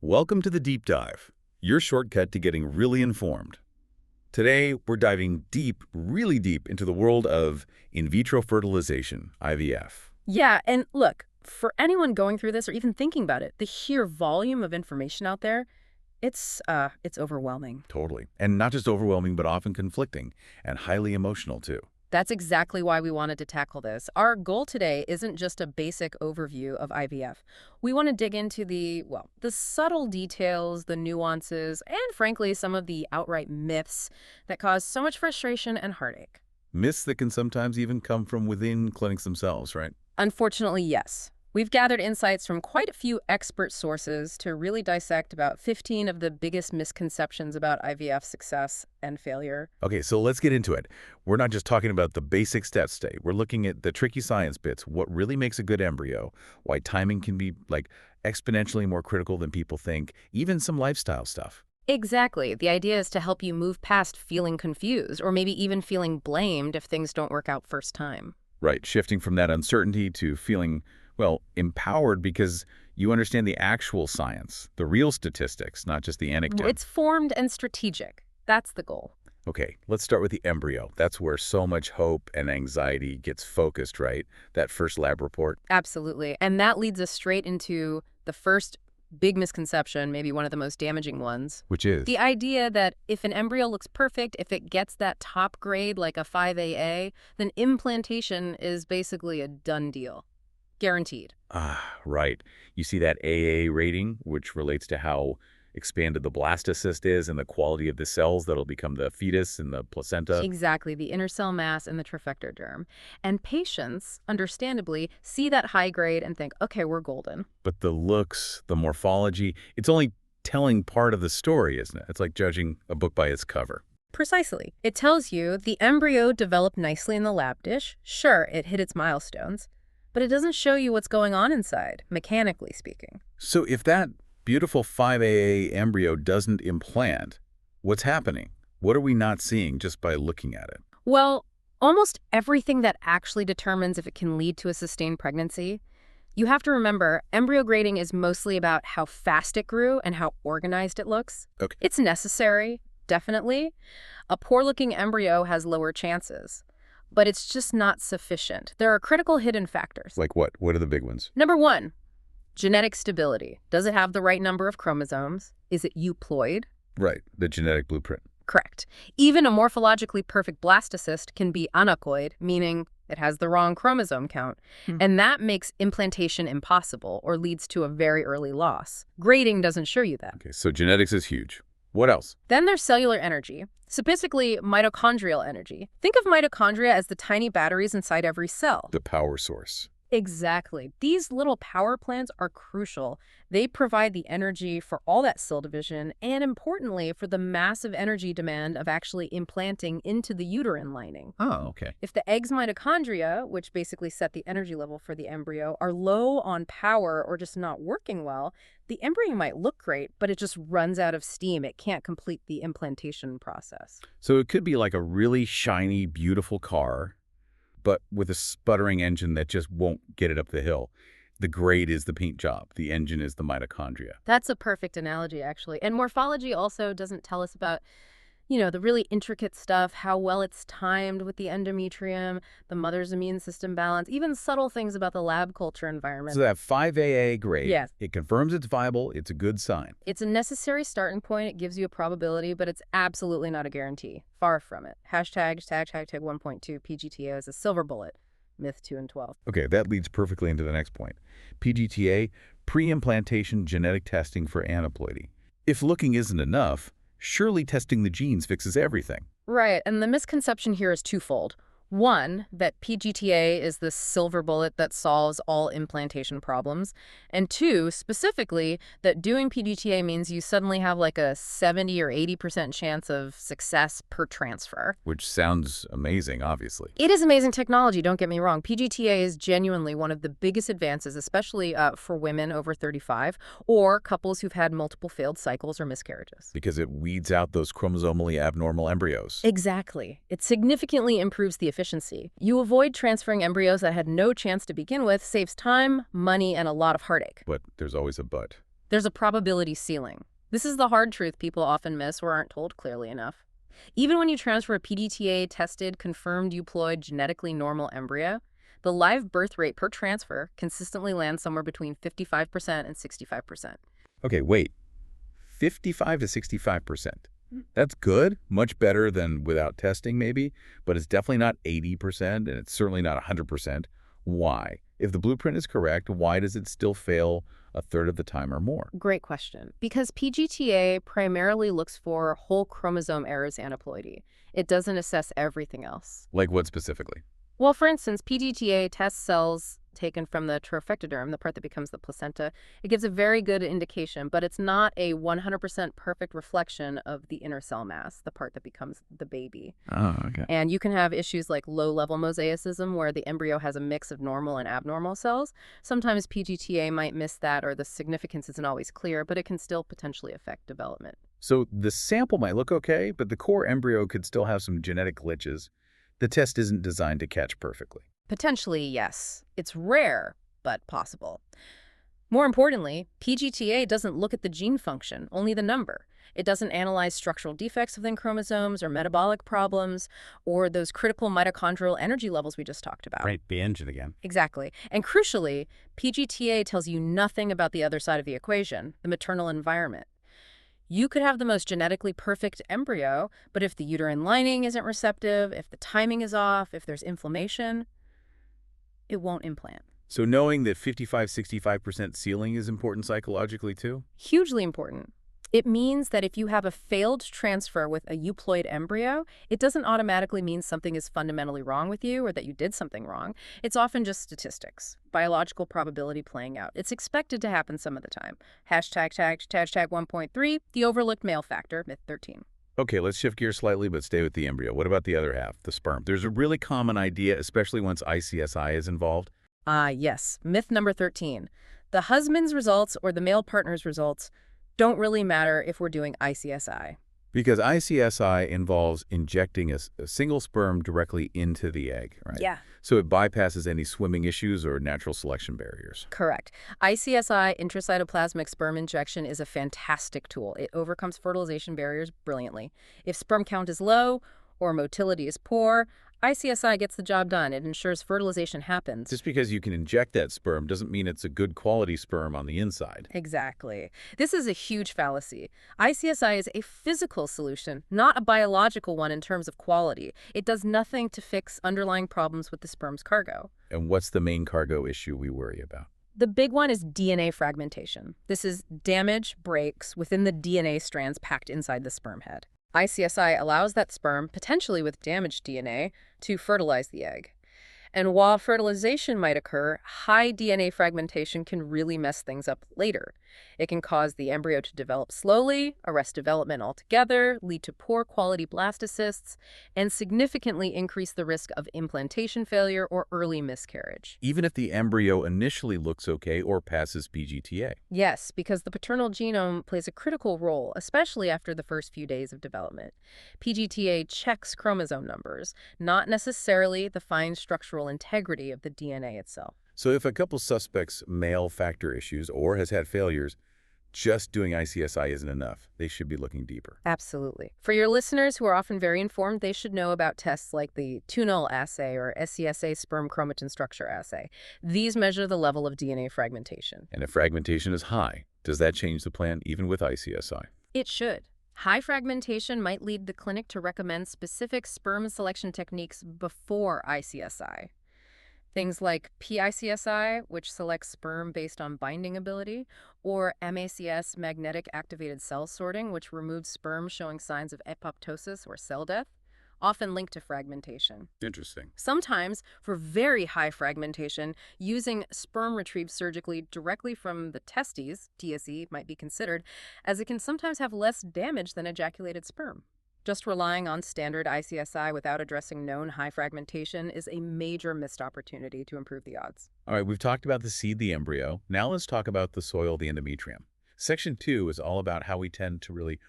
Welcome to the Deep Dive, your shortcut to getting really informed. Today, we're diving deep, really deep, into the world of in vitro fertilization, IVF. Yeah, and look, for anyone going through this or even thinking about it, the sheer volume of information out there, it's overwhelming. Totally. And not just overwhelming, but often conflicting and highly emotional, too. That's exactly why we wanted to tackle this. Our goal today isn't just a basic overview of IVF. We want to dig into the subtle details, the nuances, and frankly, some of the outright myths that cause so much frustration and heartache. Myths that can sometimes even come from within clinics themselves, right? Unfortunately, yes. We've gathered insights from quite a few expert sources to really dissect about 15 of the biggest misconceptions about IVF success and failure. Okay, so let's get into it. We're not just talking about the basic steps today. We're looking at the tricky science bits, what really makes a good embryo, why timing can be, exponentially more critical than people think, even some lifestyle stuff. Exactly. The idea is to help you move past feeling confused or maybe even feeling blamed if things don't work out first time. Right, shifting from that uncertainty to feeling empowered because you understand the actual science, the real statistics, not just the anecdote. It's formed and strategic. That's the goal. Okay, let's start with the embryo. That's where so much hope and anxiety gets focused, right? That first lab report. Absolutely. And that leads us straight into the first big misconception, maybe one of the most damaging ones. Which is? The idea that if an embryo looks perfect, if it gets that top grade like a 5AA, then implantation is basically a done deal. Guaranteed. Right. You see that AA rating, which relates to how expanded the blastocyst is and the quality of the cells that'll become the fetus and the placenta. Exactly, the inner cell mass and the trifectoderm. And patients, understandably, see that high grade and think, okay, we're golden. But the looks, the morphology, it's only telling part of the story, isn't it? It's like judging a book by its cover. Precisely. It tells you the embryo developed nicely in the lab dish. Sure, it hit its milestones. But it doesn't show you what's going on inside, mechanically speaking. So if that beautiful 5AA embryo doesn't implant, what's happening? What are we not seeing just by looking at it? Well, almost everything that actually determines if it can lead to a sustained pregnancy. You have to remember, embryo grading is mostly about how fast it grew and how organized it looks. Okay. It's necessary, definitely. A poor-looking embryo has lower chances. But it's just not sufficient. There are critical hidden factors. Like what? What are the big ones? Number one, genetic stability. Does it have the right number of chromosomes? Is it euploid? Right, the genetic blueprint. Correct. Even a morphologically perfect blastocyst can be aneuploid, meaning it has the wrong chromosome count. And that makes implantation impossible or leads to a very early loss. Grading doesn't show you that. Okay, so genetics is huge. What else? Then there's cellular energy, specifically mitochondrial energy. Think of mitochondria as the tiny batteries inside every cell. The power source. Exactly. These little power plants are crucial. They provide the energy for all that cell division and, importantly, for the massive energy demand of actually implanting into the uterine lining. Oh, okay. If the egg's mitochondria, which basically set the energy level for the embryo, are low on power or just not working well, the embryo might look great, but it just runs out of steam. It can't complete the implantation process. So it could be like a really shiny, beautiful car, but with a sputtering engine that just won't get it up the hill. The grade is the paint job. The engine is the mitochondria. That's a perfect analogy, actually. And morphology also doesn't tell us about, the really intricate stuff, how well it's timed with the endometrium, the mother's immune system balance, even subtle things about the lab culture environment. So that 5AA grade, Yes. It confirms it's viable. It's a good sign. It's a necessary starting point. It gives you a probability, but it's absolutely not a guarantee. Far from it. Hashtag 1.2 PGT-A is a silver bullet. Myth 2 and 12. Okay, that leads perfectly into the next point. PGT-A, pre-implantation genetic testing for aneuploidy. If looking isn't enough, surely testing the genes fixes everything. Right, and the misconception here is twofold. One, that PGT-A is the silver bullet that solves all implantation problems. And two, specifically, that doing PGT-A means you suddenly have like a 70 or 80% chance of success per transfer. Which sounds amazing, obviously. It is amazing technology, don't get me wrong. PGT-A is genuinely one of the biggest advances, especially for women over 35 or couples who've had multiple failed cycles or miscarriages. Because it weeds out those chromosomally abnormal embryos. Exactly. It significantly improves the efficiency. You avoid transferring embryos that had no chance to begin with, saves time, money, and a lot of heartache. But there's always a but. There's a probability ceiling. This is the hard truth people often miss or aren't told clearly enough. Even when you transfer a PGT-A tested, confirmed euploid, genetically normal embryo, the live birth rate per transfer consistently lands somewhere between 55% and 65%. Okay, wait. 55 to 65%. That's good, much better than without testing maybe, but it's definitely not 80% and it's certainly not 100%. Why? If the blueprint is correct, why does it still fail a third of the time or more? Great question. Because PGT-A primarily looks for whole chromosome errors aneuploidy. It doesn't assess everything else. Like what specifically? Well, for instance, PGT-A tests cells taken from the trophectoderm, the part that becomes the placenta. It gives a very good indication, but it's not a 100% perfect reflection of the inner cell mass, the part that becomes the baby. Oh, okay. And you can have issues like low-level mosaicism, where the embryo has a mix of normal and abnormal cells. Sometimes PGT-A might miss that, or the significance isn't always clear, but it can still potentially affect development. So the sample might look okay, but the core embryo could still have some genetic glitches. The test isn't designed to catch perfectly. Potentially, yes. It's rare, but possible. More importantly, PGT-A doesn't look at the gene function, only the number. It doesn't analyze structural defects within chromosomes or metabolic problems or those critical mitochondrial energy levels we just talked about. Right, be engine again. Exactly. And crucially, PGT-A tells you nothing about the other side of the equation, the maternal environment. You could have the most genetically perfect embryo, but if the uterine lining isn't receptive, if the timing is off, if there's inflammation, it won't implant. So knowing that 55-65% ceiling is important psychologically too? Hugely important. It means that if you have a failed transfer with a euploid embryo, it doesn't automatically mean something is fundamentally wrong with you or that you did something wrong. It's often just statistics, biological probability playing out. It's expected to happen some of the time. Hashtag 1.3, the overlooked male factor, myth 13. Okay, let's shift gears slightly, but stay with the embryo. What about the other half, the sperm? There's a really common idea, especially once ICSI is involved. Yes. Myth number 13. The husband's results or the male partner's results don't really matter if we're doing ICSI. Because ICSI involves injecting a single sperm directly into the egg, right? Yeah. So it bypasses any swimming issues or natural selection barriers. Correct. ICSI, intracytoplasmic sperm injection, is a fantastic tool. It overcomes fertilization barriers brilliantly. If sperm count is low or motility is poor, ICSI gets the job done. It ensures fertilization happens. Just because you can inject that sperm doesn't mean it's a good quality sperm on the inside. Exactly. This is a huge fallacy. ICSI is a physical solution, not a biological one in terms of quality. It does nothing to fix underlying problems with the sperm's cargo. And what's the main cargo issue we worry about? The big one is DNA fragmentation. This is damage, breaks within the DNA strands packed inside the sperm head. ICSI allows that sperm, potentially with damaged DNA, to fertilize the egg. And while fertilization might occur, high DNA fragmentation can really mess things up later. It can cause the embryo to develop slowly, arrest development altogether, lead to poor quality blastocysts, and significantly increase the risk of implantation failure or early miscarriage. Even if the embryo initially looks okay or passes PGT-A. Yes, because the paternal genome plays a critical role, especially after the first few days of development. PGT-A checks chromosome numbers, not necessarily the fine structural integrity of the DNA itself. So if a couple suspects male factor issues or has had failures, just doing ICSI isn't enough. They should be looking deeper. Absolutely. For your listeners who are often very informed, they should know about tests like the 2-null assay or SCSA sperm chromatin structure assay. These measure the level of DNA fragmentation. And if fragmentation is high, does that change the plan even with ICSI? It should. High fragmentation might lead the clinic to recommend specific sperm selection techniques before ICSI. Things like PICSI, which selects sperm based on binding ability, or MACS, magnetic activated cell sorting, which removes sperm showing signs of apoptosis or cell death, often linked to fragmentation. Interesting. Sometimes, for very high fragmentation, using sperm retrieved surgically directly from the testes, TSE, might be considered, as it can sometimes have less damage than ejaculated sperm. Just relying on standard ICSI without addressing known high fragmentation is a major missed opportunity to improve the odds. All right, we've talked about the seed, the embryo. Now let's talk about the soil, the endometrium. Section 2 is all about how we tend to really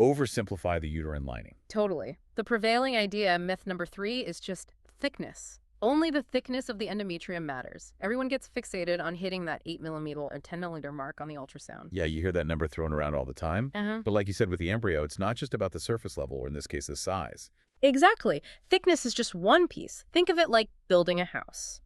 oversimplify the uterine lining. Totally. The prevailing idea, myth number 3, is just thickness. Only the thickness of the endometrium matters. Everyone gets fixated on hitting that 8 millimeter or 10 millimeter mark on the ultrasound. Yeah, you hear that number thrown around all the time. Uh-huh. But like you said with the embryo, it's not just about the surface level, or in this case, the size. Exactly. Thickness is just one piece. Think of it like building a house.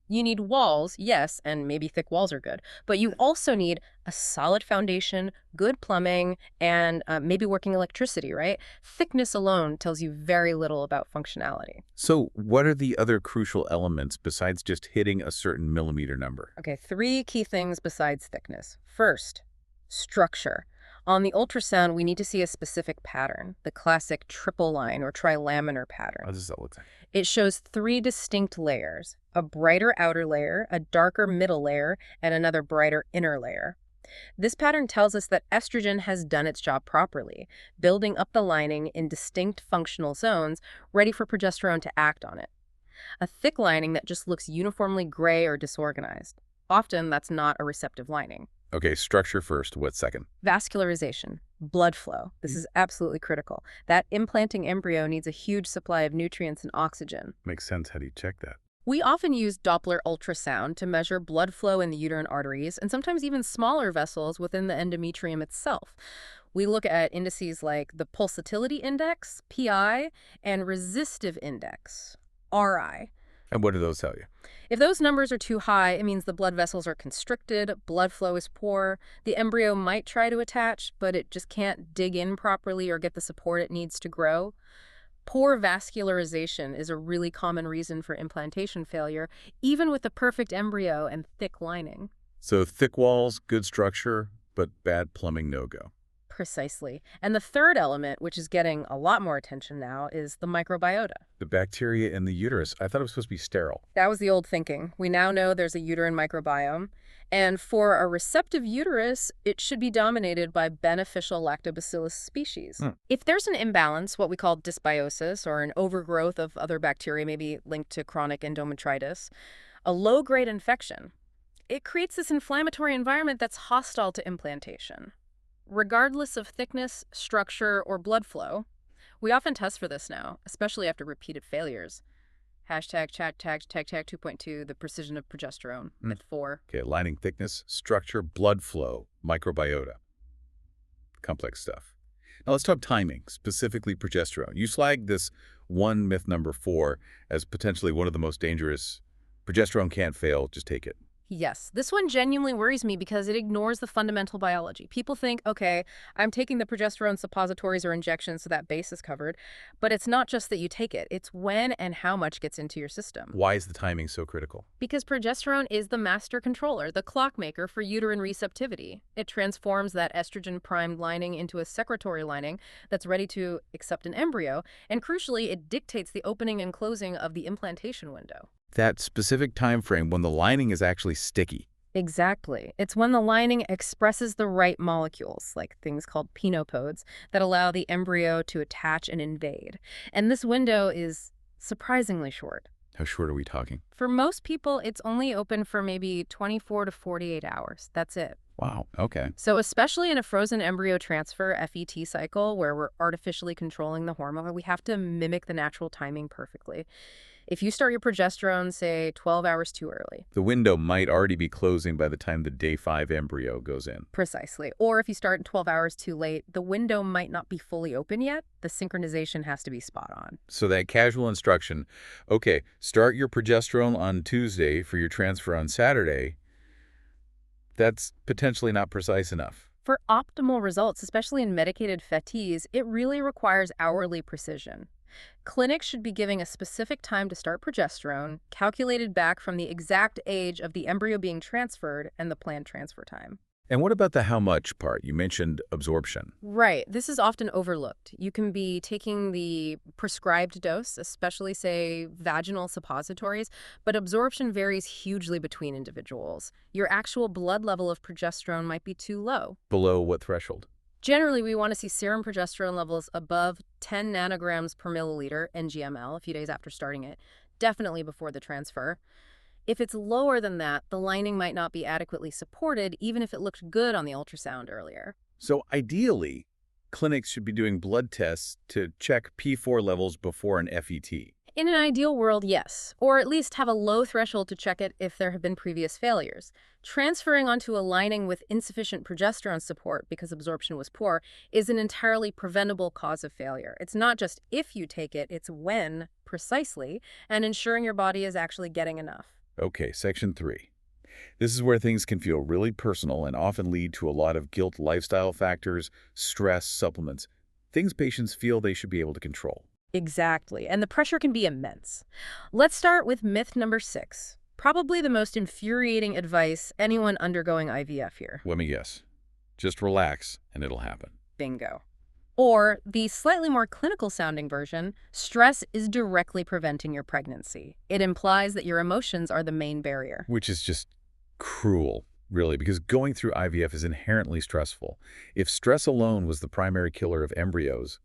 You need walls, yes, and maybe thick walls are good, but you also need a solid foundation, good plumbing, and maybe working electricity, right? Thickness alone tells you very little about functionality. So what are the other crucial elements besides just hitting a certain millimeter number? Okay, three key things besides thickness. First, structure. On the ultrasound, we need to see a specific pattern, the classic triple line or trilaminar pattern. How does that look like? It shows three distinct layers, a brighter outer layer, a darker middle layer, and another brighter inner layer. This pattern tells us that estrogen has done its job properly, building up the lining in distinct functional zones, ready for progesterone to act on it. A thick lining that just looks uniformly gray or disorganized. Often, that's not a receptive lining. Okay, structure first. What second? Vascularization, blood flow. This is absolutely critical. That implanting embryo needs a huge supply of nutrients and oxygen. Makes sense. How do you check that? We often use Doppler ultrasound to measure blood flow in the uterine arteries and sometimes even smaller vessels within the endometrium itself. We look at indices like the pulsatility index, PI, and resistive index, RI. And what do those tell you? If those numbers are too high, it means the blood vessels are constricted, blood flow is poor, the embryo might try to attach, but it just can't dig in properly or get the support it needs to grow. Poor vascularization is a really common reason for implantation failure, even with the perfect embryo and thick lining. So thick walls, good structure, but bad plumbing no-go. Precisely. And the third element, which is getting a lot more attention now, is the microbiota. The bacteria in the uterus, I thought it was supposed to be sterile. That was the old thinking. We now know there's a uterine microbiome. And for a receptive uterus, it should be dominated by beneficial lactobacillus species. If there's an imbalance, what we call dysbiosis, or an overgrowth of other bacteria, maybe linked to chronic endometritis, a low-grade infection, it creates this inflammatory environment that's hostile to implantation. Regardless of thickness, structure, or blood flow, we often test for this now, especially after repeated failures. Hashtag chat tag 2.2, the precision of progesterone, myth 4. Okay, lining thickness, structure, blood flow, microbiota. Complex stuff. Now let's talk timing, specifically progesterone. You flagged this one myth number 4 as potentially one of the most dangerous. Progesterone can't fail, just take it. Yes, this one genuinely worries me because it ignores the fundamental biology. People think, okay, I'm taking the progesterone suppositories or injections so that base is covered, but it's not just that you take it, it's when and how much gets into your system. Why is the timing so critical? Because progesterone is the master controller, the clockmaker for uterine receptivity. It transforms that estrogen-primed lining into a secretory lining that's ready to accept an embryo, and crucially, it dictates the opening and closing of the implantation window. That specific time frame when the lining is actually sticky. Exactly. It's when the lining expresses the right molecules, like things called pinopodes, that allow the embryo to attach and invade. And this window is surprisingly short. How short are we talking? For most people, it's only open for maybe 24 to 48 hours. That's it. Wow, okay. So especially in a frozen embryo transfer FET cycle where we're artificially controlling the hormone, we have to mimic the natural timing perfectly. If you start your progesterone, say, 12 hours too early. The window might already be closing by the time the day 5 embryo goes in. Precisely. Or if you start 12 hours too late, the window might not be fully open yet. The synchronization has to be spot on. So that casual instruction, okay, start your progesterone on Tuesday for your transfer on Saturday, that's potentially not precise enough. For optimal results, especially in medicated FETs, it really requires hourly precision. Clinics should be giving a specific time to start progesterone, calculated back from the exact age of the embryo being transferred and the planned transfer time. And what about the how much part? You mentioned absorption. Right. This is often overlooked. You can be taking the prescribed dose, especially, say, vaginal suppositories, but absorption varies hugely between individuals. Your actual blood level of progesterone might be too low. Below what threshold? Generally, we want to see serum progesterone levels above 10 nanograms per milliliter, NGML, a few days after starting it, definitely before the transfer. If it's lower than that, the lining might not be adequately supported, even if it looked good on the ultrasound earlier. So ideally, clinics should be doing blood tests to check P4 levels before an FET. In an ideal world, yes, or at least have a low threshold to check it if there have been previous failures. Transferring onto a lining with insufficient progesterone support because absorption was poor is an entirely preventable cause of failure. It's not just if you take it, it's when, precisely, and ensuring your body is actually getting enough. Okay, section 3. This is where things can feel really personal and often lead to a lot of guilt, lifestyle factors, stress, supplements, things patients feel they should be able to control. Exactly, and the pressure can be immense. Let's start with myth number 6. Probably the most infuriating advice anyone undergoing IVF here. Let me guess. Just relax and it'll happen. Bingo. Or the slightly more clinical sounding version, stress is directly preventing your pregnancy. It implies that your emotions are the main barrier. Which is just cruel, really, because going through IVF is inherently stressful. If stress alone was the primary killer of embryos,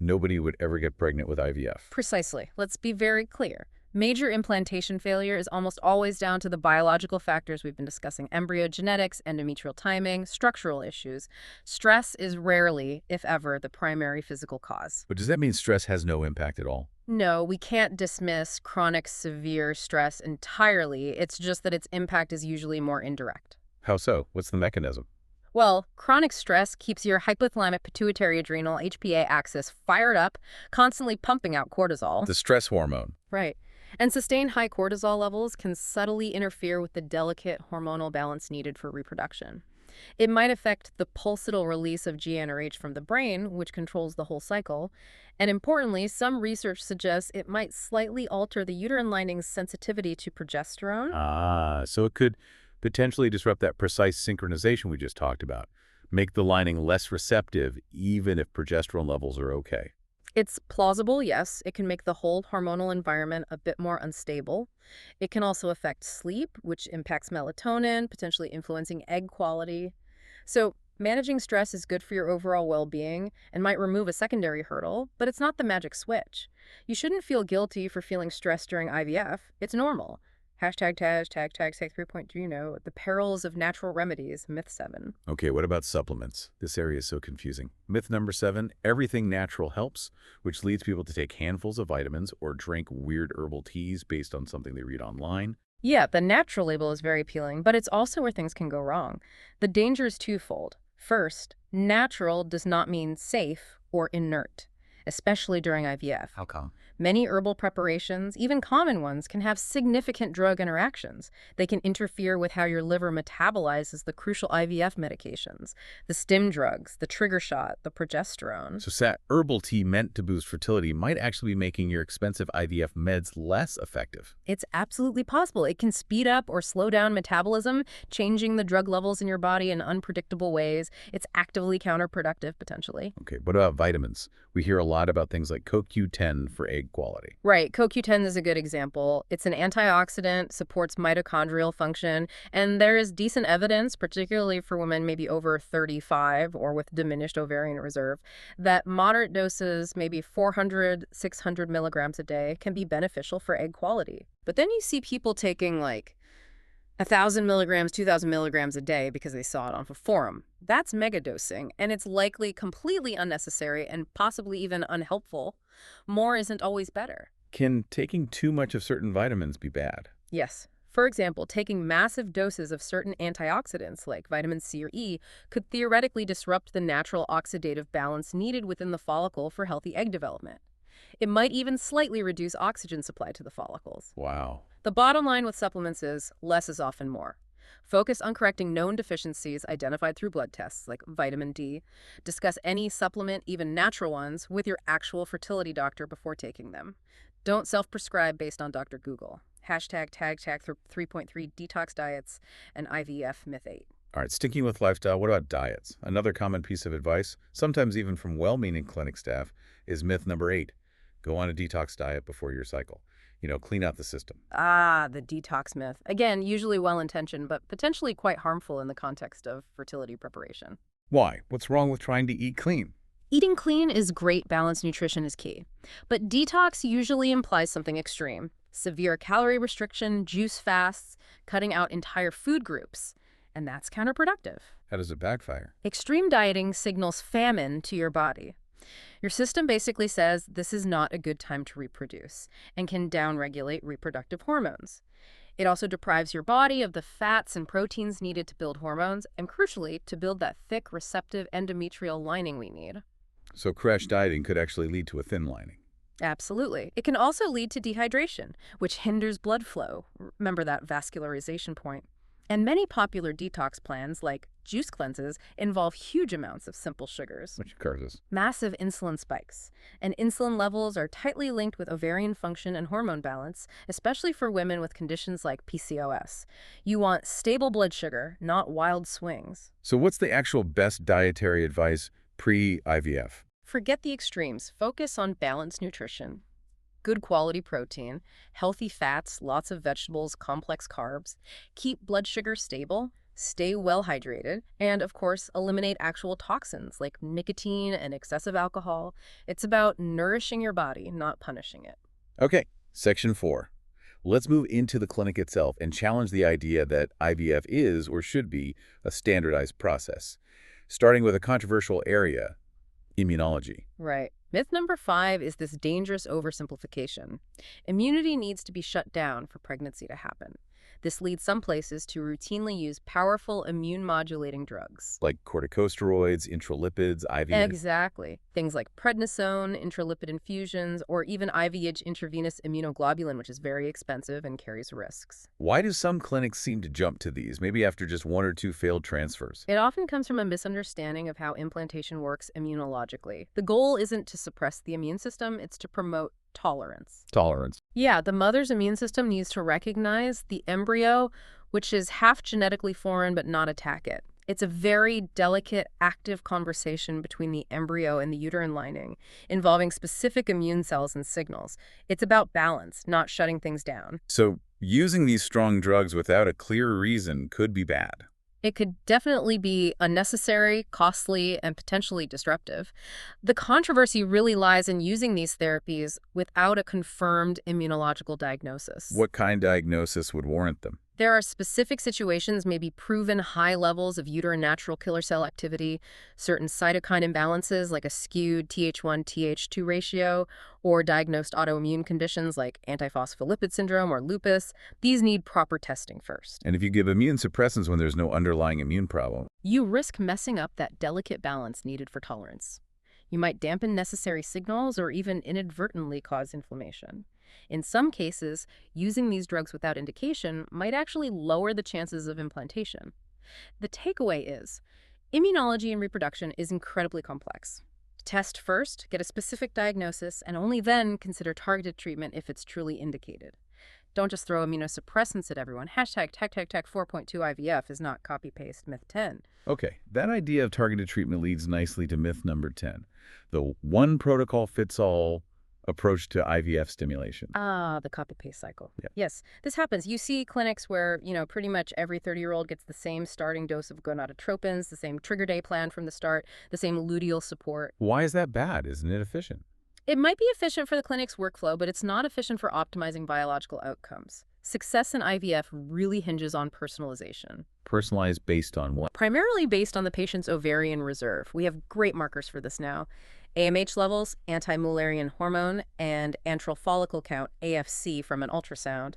nobody would ever get pregnant with IVF. Precisely. Let's be very clear. Major implantation failure is almost always down to the biological factors we've been discussing: embryo genetics, endometrial timing, structural issues. Stress is rarely, if ever, the primary physical cause. But does that mean stress has no impact at all? No, we can't dismiss chronic severe stress entirely. It's just that its impact is usually more indirect. How so? What's the mechanism? Well, chronic stress keeps your hypothalamic pituitary adrenal HPA axis fired up, constantly pumping out cortisol. The stress hormone. Right. And sustained high cortisol levels can subtly interfere with the delicate hormonal balance needed for reproduction. It might affect the pulsatile release of GnRH from the brain, which controls the whole cycle. And importantly, some research suggests it might slightly alter the uterine lining's sensitivity to progesterone. Ah, so it could potentially disrupt that precise synchronization we just talked about, make the lining less receptive even if progesterone levels are okay. It's plausible, yes. It can make the whole hormonal environment a bit more unstable. It can also affect sleep, which impacts melatonin, potentially influencing egg quality. So managing stress is good for your overall well-being and might remove a secondary hurdle, but it's not the magic switch. You shouldn't feel guilty for feeling stressed during IVF. It's normal. Hashtag 3.3, the perils of natural remedies, myth 7. Okay, what about supplements? This area is so confusing. Myth number 7, everything natural helps, which leads people to take handfuls of vitamins or drink weird herbal teas based on something they read online. Yeah, the natural label is very appealing, but it's also where things can go wrong. The danger is twofold. First, natural does not mean safe or inert, especially during IVF. How come? Many herbal preparations, even common ones, can have significant drug interactions. They can interfere with how your liver metabolizes the crucial IVF medications, the stim drugs, the trigger shot, the progesterone. So herbal tea meant to boost fertility might actually be making your expensive IVF meds less effective. It's absolutely possible. It can speed up or slow down metabolism, changing the drug levels in your body in unpredictable ways. It's actively counterproductive, potentially. Okay, what about vitamins? We hear a lot about things like CoQ10 for egg quality. Right. CoQ10 is a good example. It's an antioxidant, supports mitochondrial function, and there is decent evidence, particularly for women maybe over 35 or with diminished ovarian reserve, that moderate doses, maybe 400, 600 milligrams a day, can be beneficial for egg quality. But then you see people taking like 1,000 milligrams, 2,000 milligrams a day because they saw it on a forum. That's megadosing, and it's likely completely unnecessary and possibly even unhelpful. More isn't always better. Can taking too much of certain vitamins be bad? Yes. For example, taking massive doses of certain antioxidants like vitamin C or E could theoretically disrupt the natural oxidative balance needed within the follicle for healthy egg development. It might even slightly reduce oxygen supply to the follicles. Wow. The bottom line with supplements is less is often more. Focus on correcting known deficiencies identified through blood tests like vitamin D. Discuss any supplement, even natural ones, with your actual fertility doctor before taking them. Don't self-prescribe based on Dr. Google. Hashtag 3.3 detox diets and IVF myth 8. All right, sticking with lifestyle, what about diets? Another common piece of advice, sometimes even from well-meaning clinic staff, is myth number 8. Go on a detox diet before your cycle. Clean out the system. Ah, the detox myth. Again, usually well-intentioned, but potentially quite harmful in the context of fertility preparation. Why? What's wrong with trying to eat clean? Eating clean is great. Balanced nutrition is key. But detox usually implies something extreme. Severe calorie restriction, juice fasts, cutting out entire food groups. And that's counterproductive. How does it backfire? Extreme dieting signals famine to your body. Your system basically says this is not a good time to reproduce and can downregulate reproductive hormones. It also deprives your body of the fats and proteins needed to build hormones and, crucially, to build that thick, receptive endometrial lining we need. So crash dieting could actually lead to a thin lining. Absolutely. It can also lead to dehydration, which hinders blood flow. Remember that vascularization point. And many popular detox plans, like juice cleanses, involve huge amounts of simple sugars. Which causes Massive insulin spikes. And insulin levels are tightly linked with ovarian function and hormone balance, especially for women with conditions like PCOS. You want stable blood sugar, not wild swings. So what's the actual best dietary advice pre-IVF? Forget the extremes. Focus on balanced nutrition. Good quality protein, healthy fats, lots of vegetables, complex carbs. Keep blood sugar stable, stay well hydrated, and of course, eliminate actual toxins like nicotine and excessive alcohol. It's about nourishing your body, not punishing it. Okay, section 4. Let's move into the clinic itself and challenge the idea that IVF is or should be a standardized process. Starting with a controversial area, immunology. Right. Myth number 5 is this dangerous oversimplification. Immunity needs to be shut down for pregnancy to happen. This leads some places to routinely use powerful immune-modulating drugs. Like corticosteroids, intralipids, IVF. Exactly. Things like prednisone, intralipid infusions, or even IVH intravenous immunoglobulin, which is very expensive and carries risks. Why do some clinics seem to jump to these, maybe after just 1 or 2 failed transfers? It often comes from a misunderstanding of how implantation works immunologically. The goal isn't to suppress the immune system, it's to promote tolerance. Tolerance. Yeah, the mother's immune system needs to recognize the embryo, which is half genetically foreign, but not attack it. It's a very delicate, active conversation between the embryo and the uterine lining, involving specific immune cells and signals. It's about balance, not shutting things down. So using these strong drugs without a clear reason could be bad. It could definitely be unnecessary, costly, and potentially disruptive. The controversy really lies in using these therapies without a confirmed immunological diagnosis. What kind of diagnosis would warrant them? There are specific situations, maybe proven high levels of uterine natural killer cell activity, certain cytokine imbalances like a skewed Th1-Th2 ratio, or diagnosed autoimmune conditions like antiphospholipid syndrome or lupus. These need proper testing first. And if you give immune suppressants when there's no underlying immune problem, You risk messing up that delicate balance needed for tolerance. You might dampen necessary signals or even inadvertently cause inflammation. In some cases, using these drugs without indication might actually lower the chances of implantation. The takeaway is, immunology in reproduction is incredibly complex. Test first, get a specific diagnosis, and only then consider targeted treatment if it's truly indicated. Don't just throw immunosuppressants at everyone. Hashtag tech 4.2 IVF is not copy-paste myth 10. okay, that idea of targeted treatment leads nicely to myth number 10, the one protocol fits all approach to IVF stimulation. The copy-paste cycle. Yeah. Yes, this happens. You see clinics where, pretty much every 30-year-old gets the same starting dose of gonadotropins, the same trigger day plan from the start, the same luteal support. Why is that bad? Isn't it efficient? It might be efficient for the clinic's workflow, but it's not efficient for optimizing biological outcomes. Success in IVF really hinges on personalization. Personalized based on what? Primarily based on the patient's ovarian reserve. We have great markers for this now. AMH levels, anti-Mullerian hormone, and antral follicle count, AFC, from an ultrasound.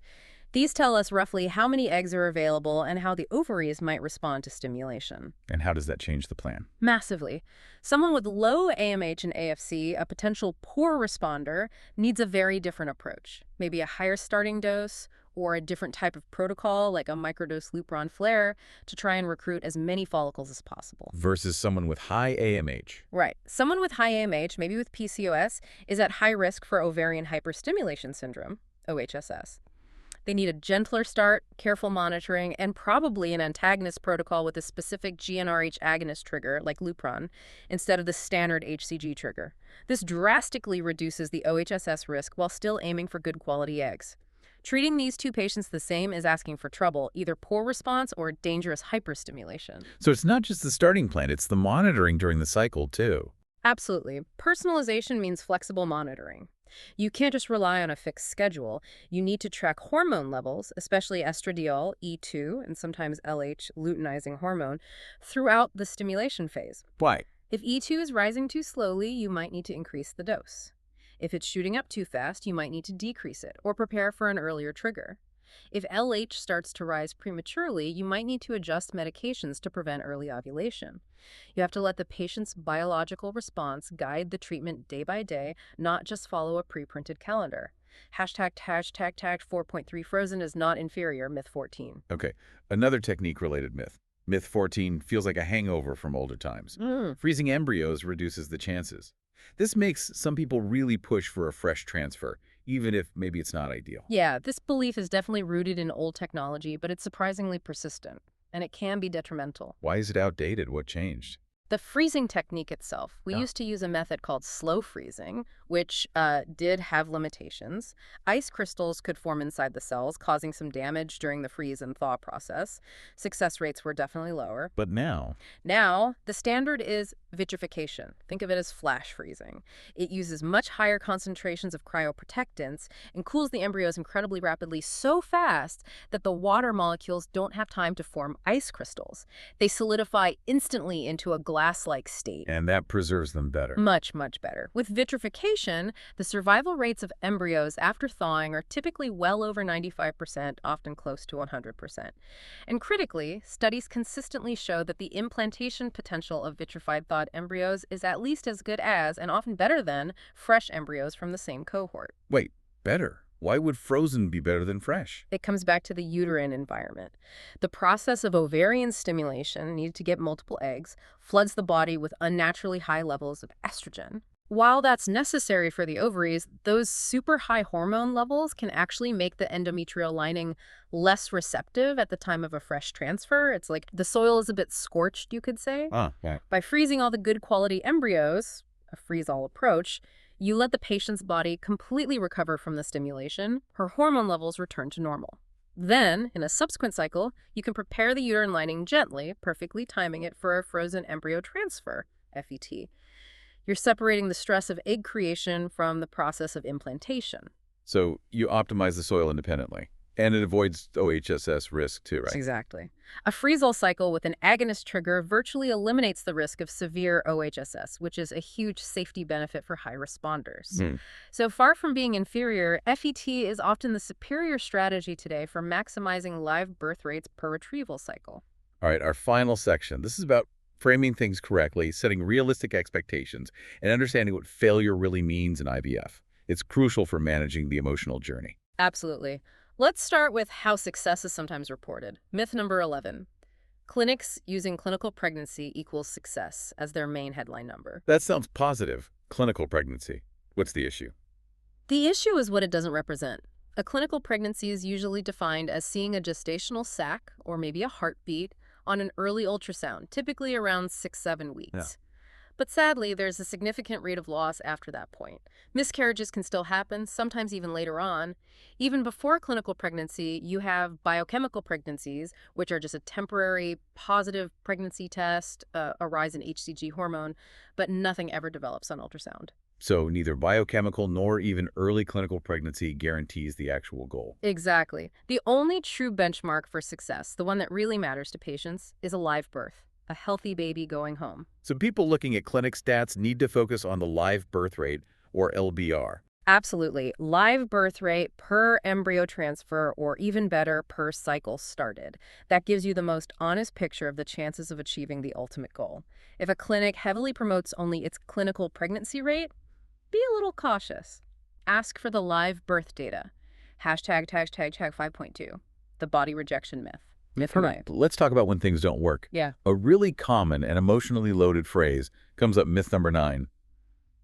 These tell us roughly how many eggs are available and how the ovaries might respond to stimulation. And how does that change the plan? Massively. Someone with low AMH and AFC, a potential poor responder, needs a very different approach. Maybe a higher starting dose or a different type of protocol like a microdose Lupron flare to try and recruit as many follicles as possible. Versus someone with high AMH. Right. Someone with high AMH, maybe with PCOS, is at high risk for ovarian hyperstimulation syndrome, OHSS. They need a gentler start, careful monitoring, and probably an antagonist protocol with a specific GnRH agonist trigger, like Lupron, instead of the standard HCG trigger. This drastically reduces the OHSS risk while still aiming for good quality eggs. Treating these two patients the same is asking for trouble, either poor response or dangerous hyperstimulation. So it's not just the starting plan, it's the monitoring during the cycle, too. Absolutely. Personalization means flexible monitoring. You can't just rely on a fixed schedule. You need to track hormone levels, especially estradiol, E2, and sometimes LH, luteinizing hormone, throughout the stimulation phase. Why? If E2 is rising too slowly, you might need to increase the dose. If it's shooting up too fast, you might need to decrease it or prepare for an earlier trigger. If LH starts to rise prematurely, you might need to adjust medications to prevent early ovulation. You have to let the patient's biological response guide the treatment day by day, not just follow a pre-printed calendar. Hashtag 4.3 frozen is not inferior, myth 14. Okay, another technique-related myth. Myth 14 feels like a hangover from older times. Freezing embryos reduces the chances. This makes some people really push for a fresh transfer, even if maybe it's not ideal. Yeah, this belief is definitely rooted in old technology, but it's surprisingly persistent, and it can be detrimental. Why is it outdated? What changed? The freezing technique itself, we Yeah. used to use a method called slow freezing, which did have limitations. Ice crystals could form inside the cells, causing some damage during the freeze and thaw process. Success rates were definitely lower. But now, Now, the standard is vitrification. Think of it as flash freezing. It uses much higher concentrations of cryoprotectants and cools the embryos incredibly rapidly, so fast that the water molecules don't have time to form ice crystals. They solidify instantly into a glass-like state. and that preserves them better. Much, much better. With vitrification, the survival rates of embryos after thawing are typically well over 95%, often close to 100%. And critically, studies consistently show that the implantation potential of vitrified thawed embryos is at least as good as, and often better than, fresh embryos from the same cohort. Wait, better? Why would frozen be better than fresh? It comes back to the uterine environment. The process of ovarian stimulation, needed to get multiple eggs, floods the body with unnaturally high levels of estrogen. While that's necessary for the ovaries, those super high hormone levels can actually make the endometrial lining less receptive at the time of a fresh transfer. It's like the soil is a bit scorched, you could say. Yeah. By freezing all the good quality embryos, a freeze-all approach, you let the patient's body completely recover from the stimulation. Her hormone levels return to normal. Then, in a subsequent cycle, you can prepare the uterine lining gently, perfectly timing it for a frozen embryo transfer, FET. You're separating the stress of egg creation from the process of implantation. So you optimize the soil independently. And it avoids OHSS risk too, right? Exactly. A freeze-all cycle with an agonist trigger virtually eliminates the risk of severe OHSS, which is a huge safety benefit for high responders. So far from being inferior, FET is often the superior strategy today for maximizing live birth rates per retrieval cycle. All right, our final section. This is about framing things correctly, setting realistic expectations, and understanding what failure really means in IVF. It's crucial for managing the emotional journey. Absolutely. Let's start with how success is sometimes reported. Myth number 11. Clinics using clinical pregnancy equals success as their main headline number. That sounds positive. Clinical pregnancy. What's the issue? The issue is what it doesn't represent. A clinical pregnancy is usually defined as seeing a gestational sac, or maybe a heartbeat, on an early ultrasound, typically around 6-7 weeks. Yeah. But sadly, there's a significant rate of loss after that point. Miscarriages can still happen, sometimes even later on. Even before clinical pregnancy, you have biochemical pregnancies, which are just a temporary positive pregnancy test, a rise in HCG hormone, but nothing ever develops on ultrasound. So neither biochemical nor even early clinical pregnancy guarantees the actual goal. Exactly. The only true benchmark for success, the one that really matters to patients, is a live birth, a healthy baby going home. So people looking at clinic stats need to focus on the live birth rate, or LBR. Absolutely. Live birth rate per embryo transfer, or even better, per cycle started. That gives you the most honest picture of the chances of achieving the ultimate goal. If a clinic heavily promotes only its clinical pregnancy rate, be a little cautious. Ask for the live birth data. Hashtag 5.2, the body rejection myth. Myth or myth? Let's talk about when things don't work. Yeah. A really common and emotionally loaded phrase comes up, myth number 9.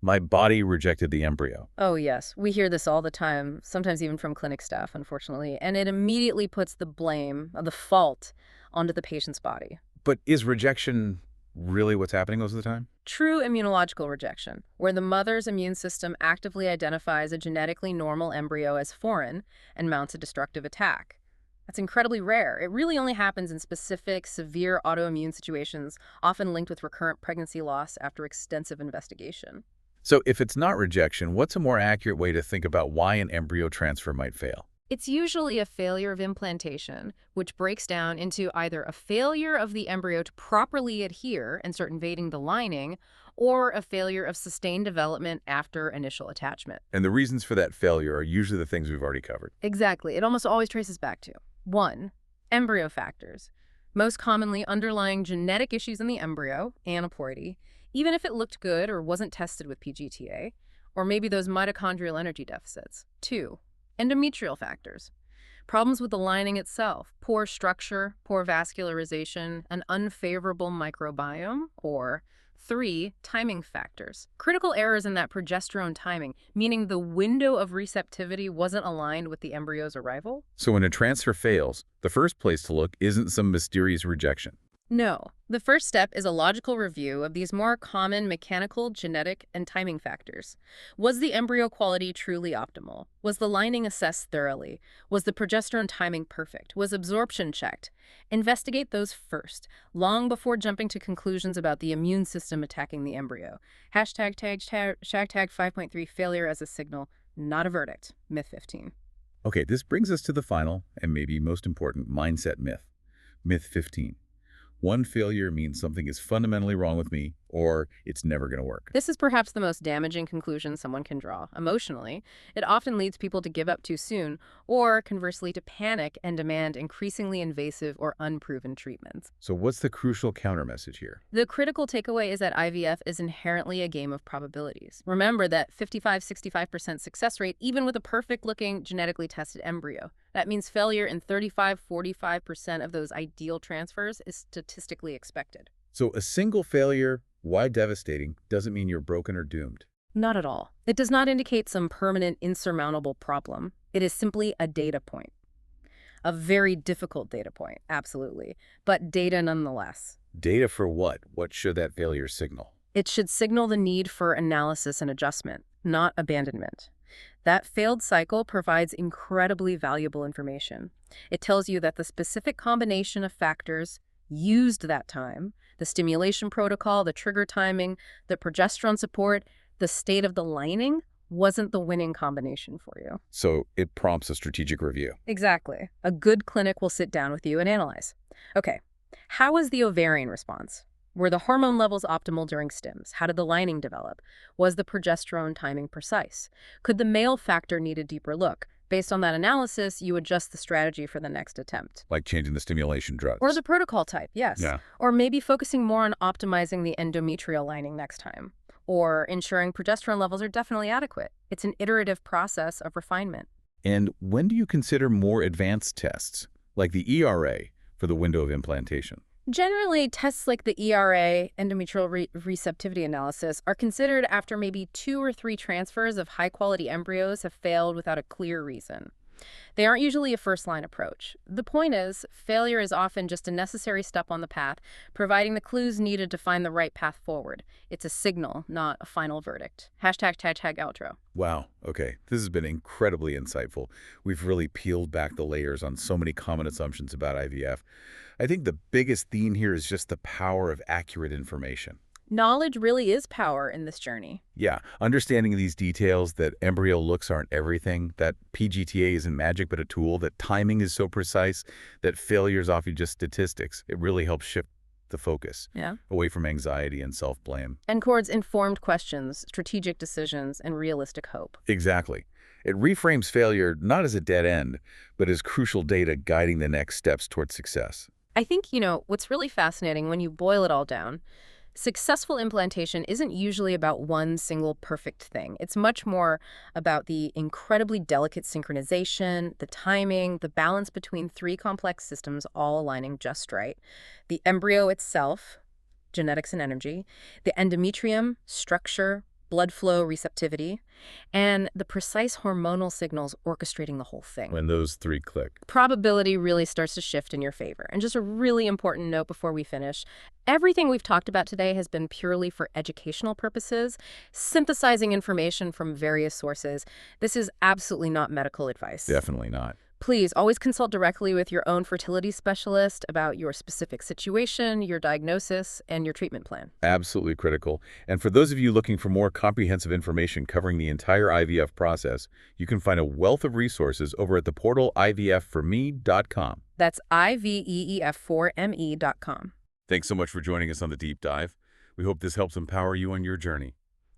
My body rejected the embryo. Oh, yes. We hear this all the time, sometimes even from clinic staff, unfortunately, and it immediately puts the blame, the fault, onto the patient's body. But is rejection really what's happening most of the time? True immunological rejection, where the mother's immune system actively identifies a genetically normal embryo as foreign and mounts a destructive attack. That's incredibly rare. It really only happens in specific, severe autoimmune situations, often linked with recurrent pregnancy loss after extensive investigation. So if it's not rejection, what's a more accurate way to think about why an embryo transfer might fail? It's usually a failure of implantation, which breaks down into either a failure of the embryo to properly adhere and start invading the lining, or a failure of sustained development after initial attachment. And the reasons for that failure are usually the things we've already covered. Exactly. It almost always traces back to 1. Embryo factors. Most commonly underlying genetic issues in the embryo, aneuploidy, even if it looked good or wasn't tested with PGT-A, or maybe those mitochondrial energy deficits. 2. Endometrial factors. Problems with the lining itself, poor structure, poor vascularization, an unfavorable microbiome, or 3. Timing factors. Critical errors in that progesterone timing, meaning the window of receptivity wasn't aligned with the embryo's arrival. So when a transfer fails, the first place to look isn't some mysterious rejection. No. The first step is a logical review of these more common mechanical, genetic, and timing factors. Was the embryo quality truly optimal? Was the lining assessed thoroughly? Was the progesterone timing perfect? Was absorption checked? Investigate those first, long before jumping to conclusions about the immune system attacking the embryo. Hashtag 5.3 failure as a signal, not a verdict. Myth 15. Okay, this brings us to the final, and maybe most important, mindset myth. Myth 15. One failure means something is fundamentally wrong with me, or it's never going to work. This is perhaps the most damaging conclusion someone can draw. Emotionally, it often leads people to give up too soon, or conversely to panic and demand increasingly invasive or unproven treatments. So what's the crucial counter-message here? The critical takeaway is that IVF is inherently a game of probabilities. Remember that 55-65% success rate, even with a perfect-looking, genetically tested embryo. That means failure in 35-45% of those ideal transfers is statistically expected. So a single failure, why devastating, doesn't mean you're broken or doomed. Not at all. It does not indicate some permanent, insurmountable problem. It is simply a data point. A very difficult data point, absolutely, but data nonetheless. Data for what? What should that failure signal? It should signal the need for analysis and adjustment, not abandonment. That failed cycle provides incredibly valuable information. It tells you that the specific combination of factors used that time, the stimulation protocol, the trigger timing, the progesterone support, the state of the lining, wasn't the winning combination for you. So it prompts a strategic review. Exactly. A good clinic will sit down with you and analyze. Okay, how was the ovarian response? Were the hormone levels optimal during stims? How did the lining develop? Was the progesterone timing precise? Could the male factor need a deeper look? Based on that analysis, you adjust the strategy for the next attempt. Like changing the stimulation drugs. Or the protocol type, yes. Yeah. Or maybe focusing more on optimizing the endometrial lining next time. Or ensuring progesterone levels are definitely adequate. It's an iterative process of refinement. And when do you consider more advanced tests, like the ERA, for the window of implantation? Generally, tests like the ERA, endometrial receptivity analysis, are considered after maybe 2 or 3 transfers of high-quality embryos have failed without a clear reason. They aren't usually a first-line approach. The point is, failure is often just a necessary step on the path, providing the clues needed to find the right path forward. It's a signal, not a final verdict. Hashtag outro. Wow. Okay. This has been incredibly insightful. We've really peeled back the layers on so many common assumptions about IVF. I think the biggest theme here is just the power of accurate information. Knowledge really is power in this journey. Yeah, understanding these details, that embryo looks aren't everything, that PGT-A isn't magic but a tool, that timing is so precise, that failure is often just statistics. It really helps shift the focus away from anxiety and self-blame. And towards informed questions, strategic decisions, and realistic hope. Exactly. It reframes failure not as a dead end, but as crucial data guiding the next steps towards success. I think, what's really fascinating when you boil it all down, successful implantation isn't usually about one single perfect thing. It's much more about the incredibly delicate synchronization, the timing, the balance between 3 complex systems all aligning just right. The embryo itself, genetics and energy, the endometrium, structure, blood flow, receptivity, and the precise hormonal signals orchestrating the whole thing. When those 3 click. Probability really starts to shift in your favor. And just a really important note before we finish, everything we've talked about today has been purely for educational purposes, synthesizing information from various sources. This is absolutely not medical advice. Definitely not. Please always consult directly with your own fertility specialist about your specific situation, your diagnosis, and your treatment plan. Absolutely critical. And for those of you looking for more comprehensive information covering the entire IVF process, you can find a wealth of resources over at the portal ivfforme.com. That's IVEEF4ME.com. Thanks so much for joining us on the deep dive. We hope this helps empower you on your journey.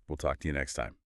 We'll talk to you next time.